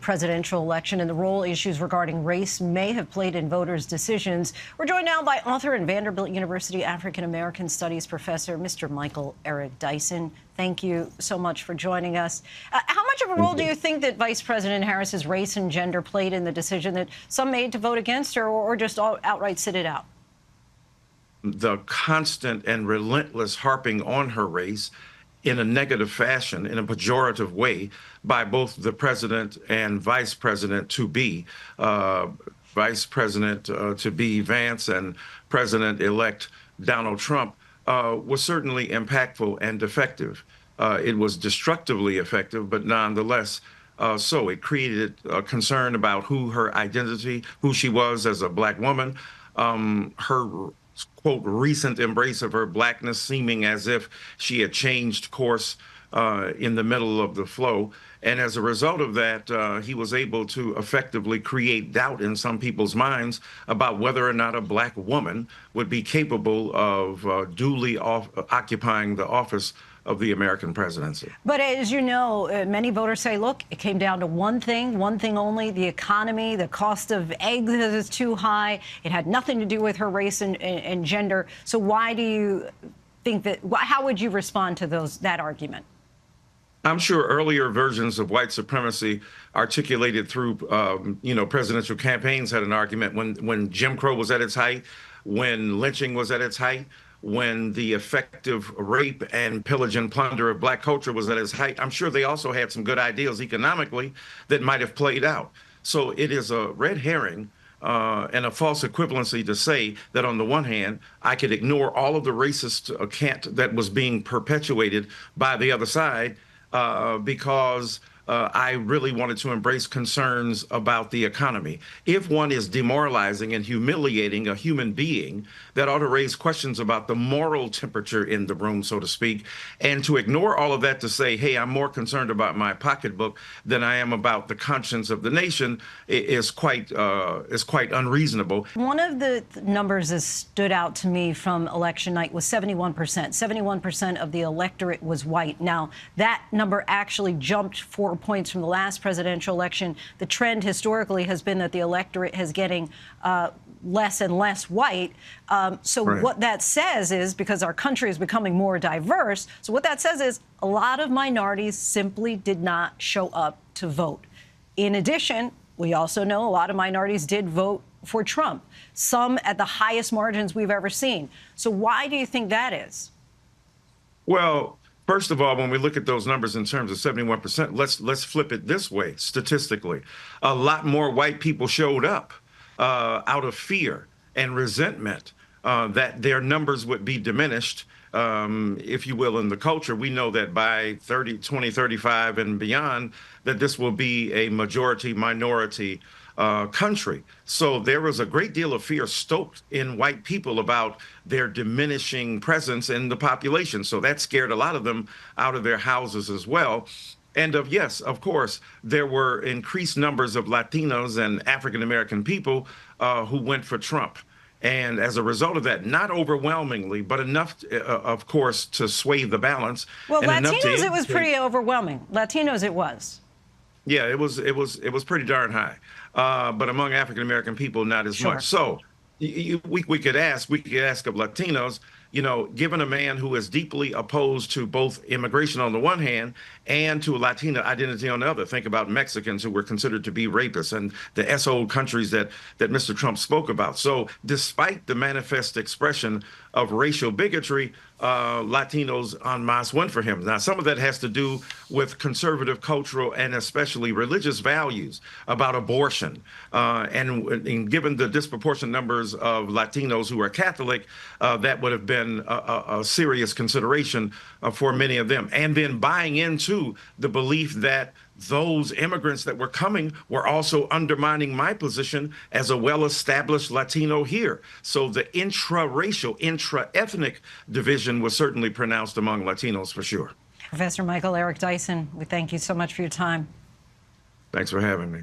presidential election and the role issues regarding race may have played in voters' decisions. We're joined now by author and Vanderbilt University African-American Studies professor, Mr. Michael Eric Dyson. Thank you so much for joining us. How much of a role do you think that Vice President Harris's race and gender played in the decision that some made to vote against her or just outright sit it out? The constant and relentless harping on her race in a negative fashion, in a pejorative way, by both the president and vice president to be, Vice President to be Vance and President-elect Donald Trump, was certainly impactful and effective. It was destructively effective, but nonetheless, so it created a concern about her identity, who she was as a Black woman, her quote, recent embrace of her Blackness, seeming as if she had changed course in the middle of the flow. And as a result of that, he was able to effectively create doubt in some people's minds about whether or not a Black woman would be capable of duly occupying the office of the American presidency. But as you know, many voters say, look, it came down to one thing only, the economy. The cost of eggs is too high. It had nothing to do with her race and gender. So why do you think that, how would you respond to that argument? I'm sure earlier versions of white supremacy articulated through, presidential campaigns had an argument when Jim Crow was at its height, when lynching was at its height, when the effective rape and pillage and plunder of Black culture was at its height. I'm sure they also had some good ideals economically that might have played out. So it is a red herring and a false equivalency to say that on the one hand, I could ignore all of the racist cant that was being perpetuated by the other side because I really wanted to embrace concerns about the economy. If one is demoralizing and humiliating a human being, that ought to raise questions about the moral temperature in the room, so to speak. And to ignore all of that to say, hey, I'm more concerned about my pocketbook than I am about the conscience of the nation is quite unreasonable. One of the numbers that stood out to me from election night was 71%. 71% of the electorate was white. Now, that number actually jumped 4 points from the last presidential election. The trend historically has been that the electorate is getting less and less white. So right. What that says is, because our country is becoming more diverse, so what that says is a lot of minorities simply did not show up to vote. In addition, we also know a lot of minorities did vote for Trump, some at the highest margins we've ever seen. So why do you think that is? Well, first of all, when we look at those numbers in terms of 71%, let's flip it this way. Statistically, a lot more white people showed up out of fear and resentment that their numbers would be diminished, if you will, in the culture. We know that by 2035 and beyond, that this will be a majority-minority country. So there was a great deal of fear stoked in white people about their diminishing presence in the population. So that scared a lot of them out of their houses as well. And yes, of course, there were increased numbers of Latinos and African-American people who went for Trump. And as a result of that, not overwhelmingly, but enough, of course, to sway the balance. Well, Latinos, it was pretty overwhelming. Latinos, it was. Yeah, it was pretty darn high. But among African-American people, not as much. So we could ask of Latinos, given a man who is deeply opposed to both immigration on the one hand and to a Latina identity on the other. Think about Mexicans who were considered to be rapists and the SO countries that Mr. Trump spoke about. So despite the manifest expression of racial bigotry, Latinos en masse went for him. Now, some of that has to do with conservative cultural and especially religious values about abortion. And given the disproportionate numbers of Latinos who are Catholic, that would have been a serious consideration for many of them. And then buying into the belief that those immigrants that were coming were also undermining my position as a well-established Latino here. So the intra-racial, intra-ethnic division was certainly pronounced among Latinos for sure. Professor Michael Eric Dyson, we thank you so much for your time. Thanks for having me.